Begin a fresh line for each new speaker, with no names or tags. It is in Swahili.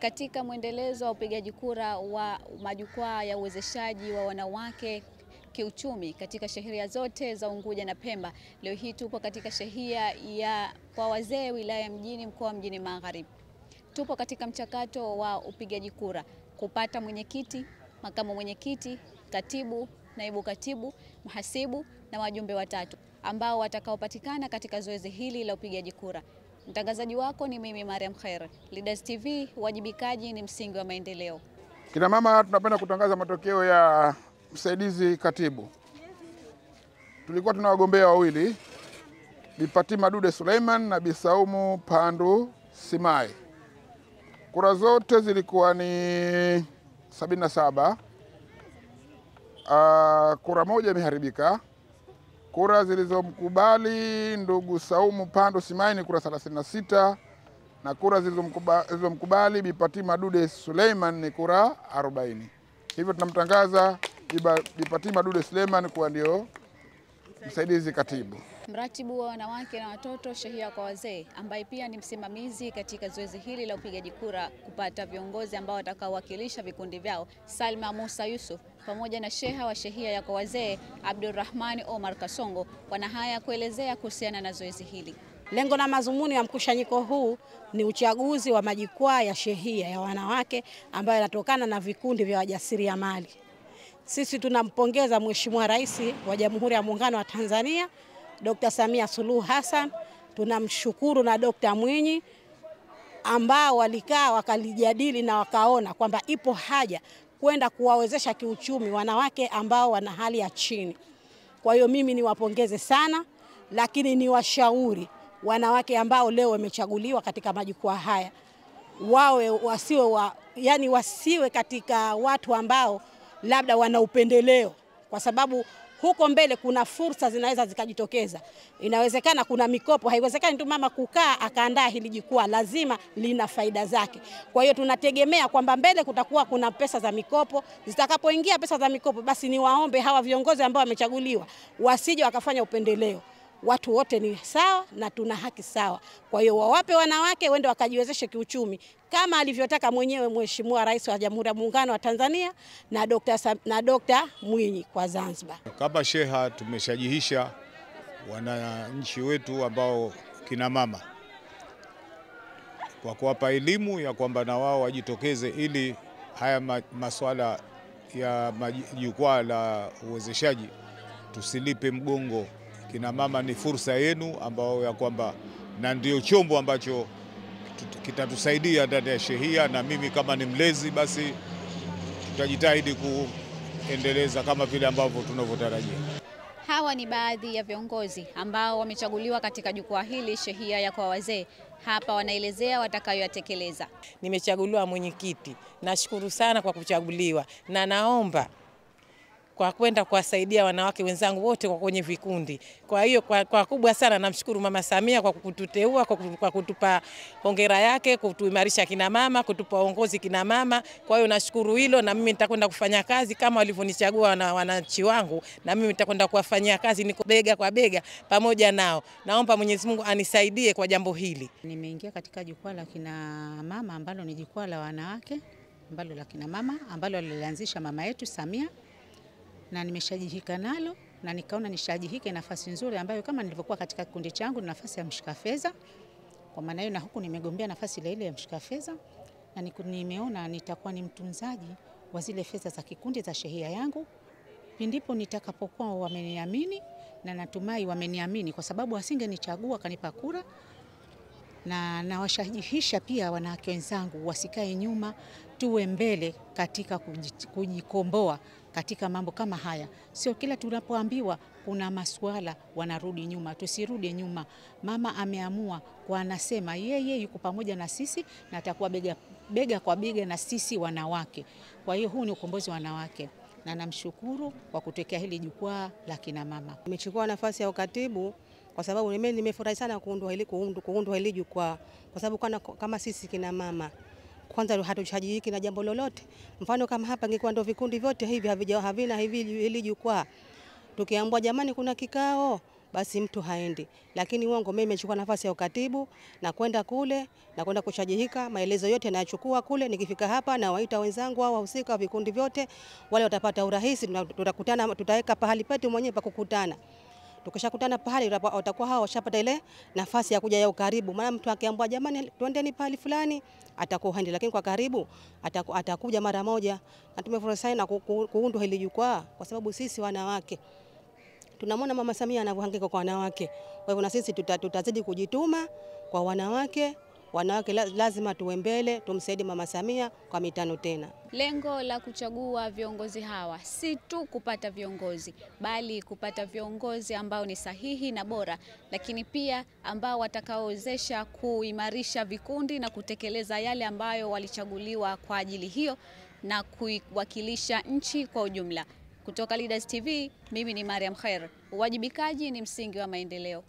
Katika mwendelezo wa upigaji kura wa majukwaa ya uwezeshaji wa wanawake kiuchumi katika shehia zote za Unguja na Pemba, leo hii tupo katika shehia ya kwa wazee wilaya Mjini, mkoa wa Mjini Magharibi. Tupo katika mchakato wa upigaji kura kupata mwenyekiti, makamu mwenyekiti, katibu, naibu katibu, mhasibu na wajumbe watatu ambao watakaopatikana katika zoezi hili la upigaji kura. Mtangazaji wako ni mimi Mariam Khair. Leaders TV, wajibikaji ni msingi wa maendeleo.
Kina mama, tunapenda kutangaza matokeo ya msaidizi katibu. Tulikuwa tuna wagombea wawili, Bi Fatima Dude Suleiman na Bi Saumu Pandu Simai. Kura zote zilikuwa ni 77. Kura moja imeharibika. Kura zilizomkubali ndugu Saumu Pandu Simai ni kura 36 na kura zilizomkubali Bi Fatima Dude Suleiman ni kura 40. Hivyo tunamtangaza Bi Fatima Dude Suleiman kuwa ndio msaidizi katibu.
Mratibu wa wanawake na watoto shehia kwa wazee, ambaye pia ni msimamizi katika zoezi hili la upigaji kura kupata viongozi ambao watakaowakilisha vikundi vyao, Salma Musa Yusuf, pamoja na sheha wa shehia ya kwa wazee Abdurrahman Omar Kasongo, wana haya kuelezea kuhusiana na zoezi hili.
Lengo na mazumuni ya mkusanyiko huu ni uchaguzi wa majukwaa ya shehia ya wanawake ambayo yanatokana na vikundi vya wajasiriamali. Sisi tunampongeza Mheshimiwa Rais wa Jamhuri ya Muungano wa Tanzania Dr. Samia Suluhu Hassan, tunamshukuru na Dr. Mwinyi ambao walikaa wakalijadili na wakaona kwamba ipo haja kwenda kuwawezesha kiuchumi wanawake ambao wana hali ya chini. Kwa hiyo mimi niwapongeze sana, lakini niwashauri wanawake ambao leo wamechaguliwa katika majukwaa haya wasiwe katika watu ambao labda wana upendeleo, kwa sababu huko mbele kuna fursa zinaweza zikajitokeza. Inawezekana kuna mikopo, haiwezekani tu mama kukaa akaandaa hili jukwaa, lazima lina faida zake. Kwa hiyo tunategemea kwamba mbele kutakuwa kuna pesa za mikopo. Zitakapoingia pesa za mikopo, basi niwaombe hawa viongozi ambao wamechaguliwa wasije wakafanya upendeleo. Watu wote ni sawa na tuna haki sawa. Kwa hiyo wawape wanawake wende wakajiwezeshe kiuchumi kama alivyotaka mwenyewe Mheshimiwa Rais wa Jamhuri ya Muungano wa Tanzania na Dr. Mwinyi kwa Zanzibar.
Kama sheha tumeshajihisha wananchi wetu ambao kina mama kwa kuwapa elimu ya kwamba na wao wajitokeze ili haya masuala ya jukwaa la uwezeshaji tusilipe mgongo. Kina mama ni fursa yenu ambao ya kwamba na ndio chombo ambacho kitatusaidia ndani ya shehia, na mimi kama ni mlezi basi tutajitahidi kuendeleza kama vile ambavyo tunavyotarajia.
Hawa ni baadhi ya viongozi ambao wamechaguliwa katika jukwaa hili shehia ya kwa wazee. Hapa wanaelezea watakayoyatekeleza.
Nimechaguliwa mwenyekiti. Nashukuru sana kwa kuchaguliwa na naomba kwa kwenda kuwasaidia wanawake wenzangu wote kwa kwenye vikundi. Kwa hiyo kwa kubwa sana namshukuru Mama Samia kwa kututeua, kwa kutupa hongera yake, kutuimarisha kina mama, kutupa uongozi kina mama. Kwa hiyo nashukuru hilo, na mimi nitakwenda kufanya kazi kama walivyonichagua na wananchi wangu, na mimi nitakwenda kuwafanyia kazi, niko bega kwa bega pamoja nao. Naomba Mwenyezi Mungu anisaidie kwa jambo hili.
Nimeingia katika jukwaa la kina mama ambalo ni jukwaa la wanawake ambalo la kina mama ambalo alianzisha mama yetu Samia, na nimeshajihika nalo na nikaona nishajihike nafasi nzuri ambayo kama nilivyokuwa katika kikundi changu, nafasi ya mshika fedha. Kwa maana hiyo na huku nimegombea nafasi ile ya mshika fedha, na nimeona nitakuwa ni mtunzaji wa zile fedha za kikundi za shehia yangu ndipo nitakapokuwa wameniamini, na natumai wameniamini kwa sababu wasingenichagua kanipa kura. Na nawashajihisha pia wanawake wenzangu wasikae nyuma, tuwe mbele katika kujikomboa katika mambo kama haya. Sio kila tunapoambiwa kuna masuala wanarudi nyuma, tusirudi nyuma. Mama ameamua kwa anasema yeye yuko pamoja na sisi na atakuwa bega kwa bega na sisi wanawake. Kwa hiyo huu ni ukombozi wa wanawake, na namshukuru kwa kutekea hili jukwaa la kina mama.
Nimechukua nafasi ya ukatibu kwa sababu nimefurahi sana kuundwa hili jukwaa, kwa sababu kama sisi kina mama kwanza hatuchajiki na jambo lolote. Mfano kama hapa ingekuwa ndio vikundi vyote hivi havina hili jukwaa, tukiambiwa jamani kuna kikao basi mtu haendi. Lakini uongo, mimi nimechukua nafasi ya ukatibu na kwenda kule na kwenda kushajihika, maelezo yote nayachukua kule. Nikifika hapa na waita wenzangu au wahusika vikundi vyote, wale watapata urahisi, tutakutana, tutaweka pahali petu mwenyewe pa kukutana. Tukishakutana pahali watakuwa hao washapata ile nafasi ya kuja ya ukaribu. Maana mtu akiambiwa jamani twendeni pahali fulani atakuwa haendi, lakini kwa karibu atakuja mara moja. Na tumefurahi sana kuundwa hili jukwaa kwa sababu sisi wanawake tunamwona Mama Samia anavyohangaika kwa wanawake. Kwa hivyo na sisi tutazidi kujituma kwa wanawake. Wanawake lazima tuwe mbele, tumsaidie Mama Samia kwa mitano tena.
Lengo la kuchagua viongozi hawa si tu kupata viongozi, bali kupata viongozi ambao ni sahihi na bora, lakini pia ambao watakaowezesha kuimarisha vikundi na kutekeleza yale ambayo walichaguliwa kwa ajili hiyo na kuiwakilisha nchi kwa ujumla. Kutoka Leaders TV, mimi ni Mariam Khair. Uwajibikaji ni msingi wa maendeleo.